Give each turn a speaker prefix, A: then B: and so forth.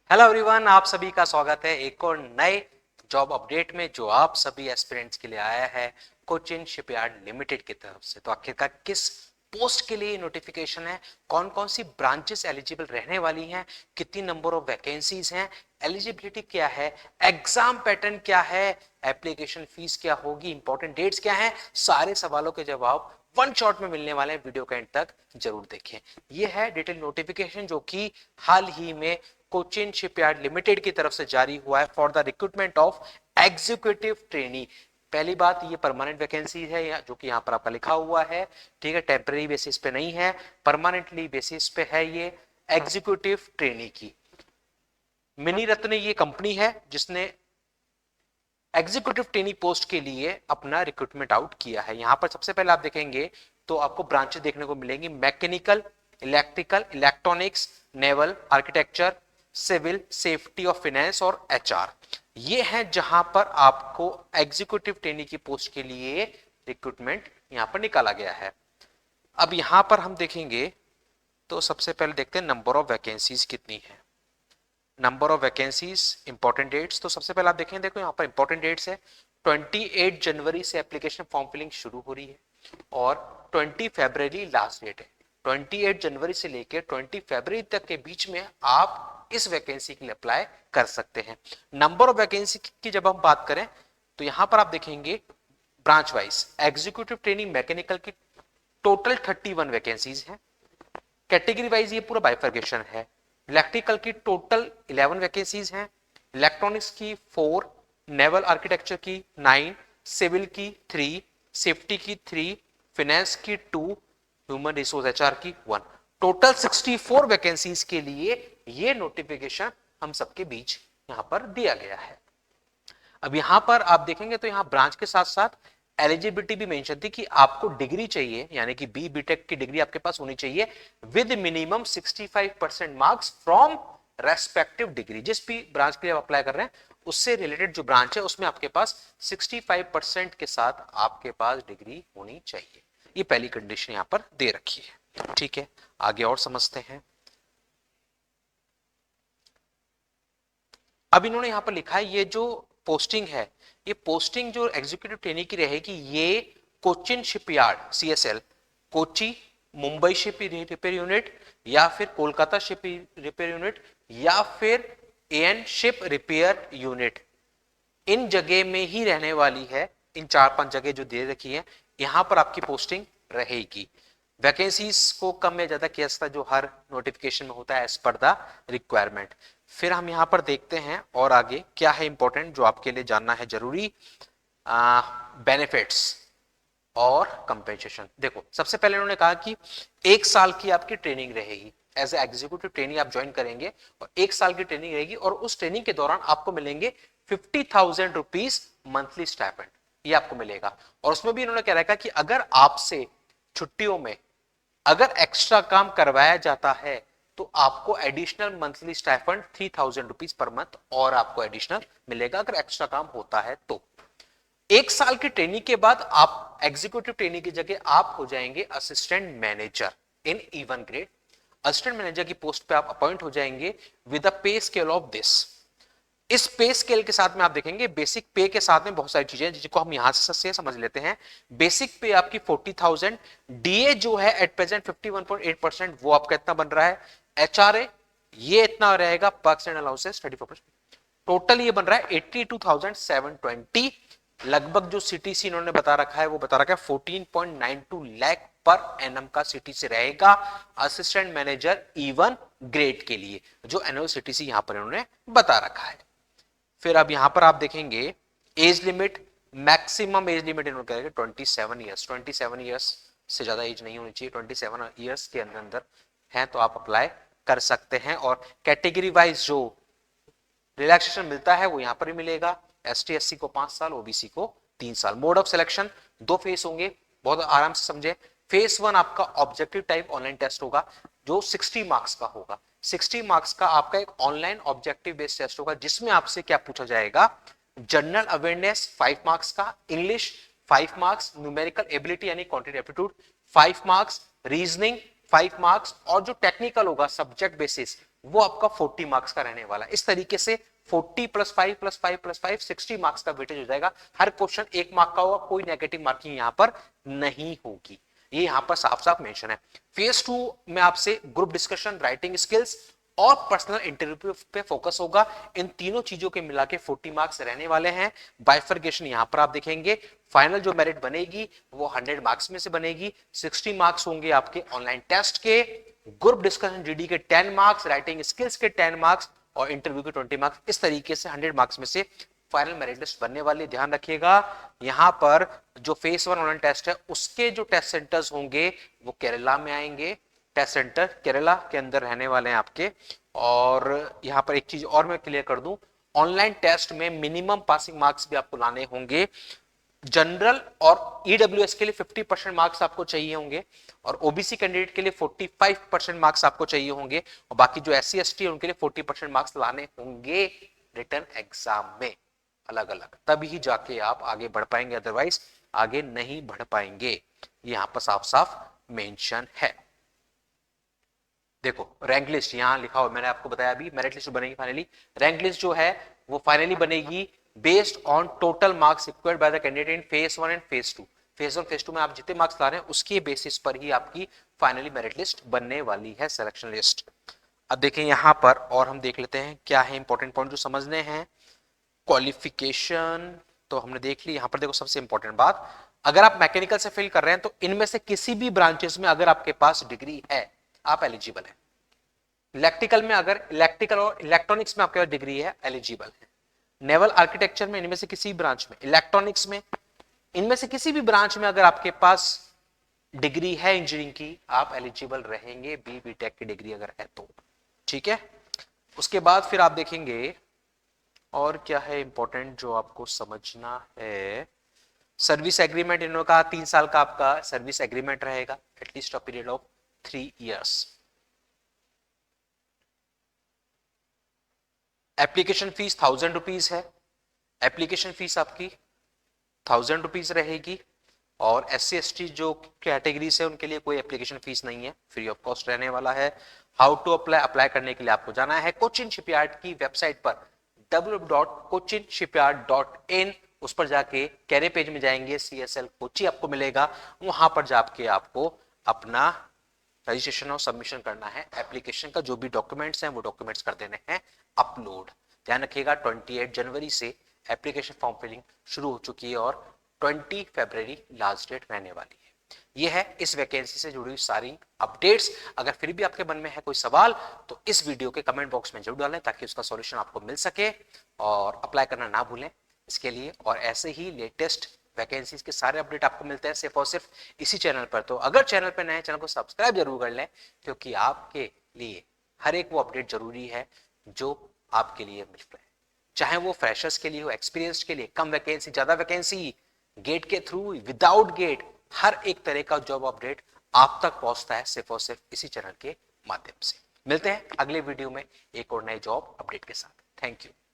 A: Hello everyone, आप सभी का स्वागत है एक और नए जॉब अपडेट में जो आप सभी एस्पिरेंट्स के लिए आया है कोचिन शिपयार्ड लिमिटेड की तरफ से। तो आखिरकार किस पोस्ट के लिए नोटिफिकेशन है, कौन कौन सी ब्रांचेस एलिजिबल रहने वाली हैं, कितनी नंबर ऑफ वैकेंसीज हैं, एलिजिबिलिटी क्या है, एग्जाम पैटर्न क्या है, एप्लीकेशन फीस क्या होगी, इंपॉर्टेंट डेट्स क्या है, सारे सवालों के जवाब वन शॉट में मिलने वाले हैं। वीडियो का एंड तक जरूर देखें। यह है डिटेल नोटिफिकेशन जो कि हाल ही में कोचिन शिपयार्ड लिमिटेड की तरफ से जारी हुआ है for the recruitment of executive trainee. पहली बात, ये परमानेंट वैकेंसी है जो कि यहाँ पर आपका लिखा हुआ है, ठीक है, टेम्पररी बेसिस पे नहीं है, परमानेंटली बेसिस पे है ये एग्जीक्यूटिव ट्रेनी की। मिनी रत्न ये कंपनी है जिसने एग्जीक्यूटिव ट्रेनी पोस्ट के लिए अपना रिक्रूटमेंट आउट किया है। यहां पर सबसे पहले आप देखेंगे तो आपको ब्रांचेस देखने को मिलेंगी, mechanical, electrical, electronics, naval, architecture, civil, safety और फाइनेंस और एचआर। ये है जहां पर आपको एग्जीक्यूटिव ट्रेनी की पोस्ट के लिए रिक्रूटमेंट यहां पर निकाला गया है। अब यहां पर हम देखेंगे तो सबसे पहले देखते हैं नंबर ऑफ वैकेंसीज कितनी है। Number of vacancies, important dates. तो सबसे पहले आप देखें, देखो यहाँ पर इंपॉर्टेंट डेट्स है 28 जनवरी से एप्लीकेशन फॉर्म फिलिंग शुरू हो रही है और 20 फरवरी लास्ट डेट है। 28 जनवरी से लेकर 20 फरवरी तक के बीच में आप इस वैकेंसी के लिए अप्लाई कर सकते हैं। नंबर ऑफ वैकेंसी की जब हम बात करें तो यहां पर आप देखेंगे branch wise executive training mechanical की टोटल 31 वैकेंसीज हैं। कैटेगरी वाइज ये पूरा बाइफर्केशन है। इलेक्ट्रिकल की टोटल 11 वैकेंसीज हैं, इलेक्ट्रॉनिक्स की 4, नेवल आर्किटेक्चर की 9, सिविल की 3, सेफ्टी की 3, फाइनेंस की 2, ह्यूमन रिसोर्स एचआर की 1। टोटल 64 वैकेंसीज के लिए ये नोटिफिकेशन हम सबके बीच यहां पर दिया गया है। अब यहां पर आप देखेंगे तो यहां ब्रांच के साथ साथ एलिजिबिलिटी भी मेंशन थी कि आपको डिग्री चाहिए, यानी कि बीटेक की डिग्री आपके पास होनी चाहिए with minimum 65% marks from respective degree. जिस भी ब्रांच के लिए आप अप्लाई कर रहे हैं उससे रिलेटेड जो ब्रांच है उसमें आपके पास 65% के साथ आपके पास डिग्री होनी चाहिए। ये पहली कंडीशन यहां पर दे रखी है। ठीक है, आगे और समझते हैं। अब इन्होंने यहां पर लिखा है ये जो पोस्टिंग है, ये पोस्टिंग जो एग्जीक्यूटिव ट्रेनी की रहेगी ये Cochin shipyard CSL, Kochi, Mumbai ship repair unit या फिर कोलकाता शिप रिपेयर यूनिट या फिर एन शिप रिपेयर यूनिट, इन जगह में ही रहने वाली है। इन 4-5 जगह जो दे रखी है यहां पर आपकी पोस्टिंग रहेगी। वैकेंसीज को कम या ज्यादा किया जाता है जो हर नोटिफिकेशन में होता है एज पर द रिक्वायरमेंट। फिर हम यहां पर देखते हैं और आगे क्या है इंपॉर्टेंट जो आपके लिए जानना है जरूरी। बेनिफिट्स और कंपेंसेशन। देखो सबसे पहले उन्होंने कहा कि 1 साल की आपकी ट्रेनिंग रहेगी, एज ए एग्जीक्यूटिव ट्रेनिंग आप ज्वाइन करेंगे और 1 साल की ट्रेनिंग रहेगी और उस ट्रेनिंग के दौरान आपको मिलेंगे 50,000 रुपीज मंथली स्टाइपेंड, ये आपको मिलेगा। और उसमें भी इन्होंने कह रखा कि अगर आपसे छुट्टियों में अगर एक्स्ट्रा काम करवाया जाता है तो आपको additional monthly stipend 3,000 rupees per month और आपको एडिशनल मिलेगा अगर एक्स्ट्रा काम होता है तो। 1 साल की ट्रेनिंग के बाद आप एग्जीक्यूटिव ट्रेनिंग की जगह आप हो जाएंगे assistant manager in even grade. Assistant manager की पोस्ट पे आप अपॉइंट हो जाएंगे विद अ पे स्केल ऑफ दिस। इस पे स्केल के साथ में आप देखेंगे बेसिक पे के साथ में बहुत सारी चीजें जिनको हम यहां से समझ लेते हैं। बेसिक पे आपकी 40,000, डीए जो है एट प्रेजेंट 51.8% वो आपका इतना बन रहा है, एचआरए ये इतना रहेगा, पर्क्स एंड अलाउंसेस 34%, टोटल ये बन रहा है 82,720। लगभग जो सीटीसी इन्होंने बता रखा है वो बता रखा है 14.92 लाख पर एनम का सीटीसी रहेगा असिस्टेंट मैनेजर इवन ग्रेड के लिए, जो एनुअल सीटीसी यहां पर इन्होंने बता रखा है। फिर अब यहां पर आप देखेंगे age limit, maximum age limit इन्होंने करेगा 27 ईयर्स। 27 ईयर्स से ज्यादा एज नहीं होनी चाहिए, 27 ईयर्स के अंदर अंदर है तो आप अप्लाई कर सकते हैं। और कैटेगरी वाइज जो रिलैक्सेशन मिलता है वो यहां पर भी मिलेगा, एसटी एससी को 5 साल, ओबीसी को 3 साल। मोड ऑफ सिलेक्शन 2 फेस होंगे, बहुत आराम से समझे। फेस 1 आपका ऑब्जेक्टिव टाइप ऑनलाइन टेस्ट होगा जो 60 मार्क्स का होगा। 60 मार्क्स का आपका एक ऑनलाइन ऑब्जेक्टिव बेस्ड टेस्ट होगा जिसमें आपसे क्या पूछा जाएगा, जनरल अवेयरनेस 5 मार्क्स का, इंग्लिश 5 मार्क्स, न्यूमेरिकल एबिलिटी यानी quantitative aptitude 5 marks, reasoning 5 marks और जो टेक्निकल होगा सब्जेक्ट बेसिस वो आपका 40 मार्क्स का रहने वाला है। इस तरीके से 40 + 5 + 5 + 5 60 मार्क्स का वेटेज हो जाएगा। हर क्वेश्चन 1 मार्क का होगा, कोई नेगेटिव मार्किंग यहां पर नहीं होगी, ये यहां पर साफ साफ मेंशन है। फेज 2 में आपसे ग्रुप डिस्कशन, राइटिंग स्किल्स और पर्सनल इंटरव्यू पे फोकस होगा। इन तीनों चीजों के मिला के 40 मार्क्स रहने वाले हैं। बाइफर्केशन यहां पर आप देखेंगे, फाइनल जो मेरिट बनेगी वो 100 मार्क्स में से बनेगी। 60 मार्क्स होंगे आपके ऑनलाइन टेस्ट के, ग्रुप डिस्कशन जीडी के 10 मार्क्स, राइटिंग स्किल्स के 10 मार्क्स और इंटरव्यू के 20 मार्क्स। इस तरीके से 100 मार्क्स में से फाइनल मेरिट लिस्ट बनने वाली। ध्यान रखिएगा, यहां पर जो फेज 1 ऑनलाइन टेस्ट है उसके जो टेस्ट सेंटर्स होंगे वो केरला में आएंगे। टेस्ट सेंटर केरला के अंदर रहने वाले हैं आपके। और यहां पर एक चीज और मैं क्लियर कर दूं, ऑनलाइन टेस्ट में मिनिमम पासिंग मार्क्स भी आपको लाने होंगे। जनरल और ईडब्ल्यूएस के लिए 50% मार्क्स आपको चाहिए होंगे और ओबीसी कैंडिडेट के लिए 45% मार्क्स आपको चाहिए होंगे और बाकी जो एससी एसटी है उनके लिए 40% मार्क्स लाने होंगे रिटर्न एग्जाम में अलग अलग, तभी जाके आप आगे बढ़ पाएंगे, अदरवाइज आगे नहीं बढ़ पाएंगे। यहां पर साफ साफ मेंशन है। देखो रैंक लिस्ट यहां लिखा हुआ, मैंने आपको बताया अभी मेरिट लिस्ट बनेगी फाइनली। रैंक लिस्ट जो है वो फाइनली बनेगी based on total marks required by the candidate in phase 1 and phase 2। Phase 1 phase 2 में आप जितने मार्क्स ला रहे हैं उसके बेसिस पर ही आपकी फाइनली मेरिट लिस्ट बनने वाली है, सिलेक्शन लिस्ट। अब देखें यहां पर और हम देख लेते हैं क्या है इंपॉर्टेंट पॉइंट जो समझने हैं। क्वालिफिकेशन तो हमने देख ली। यहां पर देखो सबसे इंपॉर्टेंट बात, अगर आप मैकेनिकल से फिल कर रहे हैं तो इनमें से किसी भी ब्रांचेस में अगर आपके पास डिग्री है आप एलिजिबल है। इलेक्ट्रिकल में, अगर इलेक्ट्रिकल और इलेक्ट्रॉनिक्स में आपके पास डिग्री है एलिजिबल है। नेवल आर्किटेक्चर में, इनमें से किसी ब्रांच में, इलेक्ट्रॉनिक्स में, इनमें से किसी भी ब्रांच में अगर आपके पास डिग्री है इंजीनियरिंग की आप एलिजिबल रहेंगे, बी टेक की डिग्री अगर है तो। ठीक है, उसके बाद फिर आप देखेंगे और क्या है इंपॉर्टेंट जो आपको समझना है। सर्विस एग्रीमेंट इन्होंने कहा 3 साल का आपका सर्विस एग्रीमेंट रहेगा, at least a period of 3 years. Application fees 1000 rupees है। एप्लीकेशन फीस आपकी 1000 रुपीज रहेगी और SC ST जो कैटेगरी है उनके लिए कोई एप्लीकेशन फीस नहीं है, फ्री ऑफ कॉस्ट रहने वाला है। हाउ टू अप्लाई, अप्लाई करने के लिए आपको जाना है कोचिन शिपयार्ड की वेबसाइट पर www.cochinsshipyard.in, उस पर जाके कैरियर पेज में जाएंगे, CSL कोची आपको मिलेगा, वहां पर जाके आपको अपना रजिस्ट्रेशन और सबमिशन करना है। एप्लीकेशन का जो भी डॉक्यूमेंट्स हैं वो डॉक्यूमेंट्स कर देने हैं अपलोड। ध्यान रखिएगा 28 जनवरी से एप्लीकेशन फॉर्म फिलिंग शुरू हो चुकी है और 20 फरवरी लास्ट डेट रहने वाली है। ये है इस वैकेंसी से जुड़ी सारी अपडेट्स। अगर फिर भी आपके मन में है कोई सवाल तो इस वीडियो के कमेंट बॉक्स में जरूर डालें ताकि उसका सॉल्यूशन आपको मिल सके, और अप्लाई करना ना भूलें इसके लिए। और ऐसे ही लेटेस्ट वैकेंसीज के सारे अपडेट आपको मिलते हैं सिर्फ और सिर्फ इसी चैनल पर। तो अगर चैनल पर नए, चैनल को सब्सक्राइब जरूर कर लें क्योंकि आपके लिए हर एक वो अपडेट जरूरी है जो आपके लिए मिल रहा है, चाहे वो फ्रेशर्स के लिए हो, एक्सपीरियंस के लिए, कम वैकेंसी ज्यादा वैकेंसी, गेट के थ्रू, विदाउट गेट, हर एक तरह का जॉब अपडेट आप तक पहुंचता है सिर्फ और सिर्फ इसी चैनल के माध्यम से। मिलते हैं अगले वीडियो में एक और नए जॉब अपडेट के साथ। Thank you.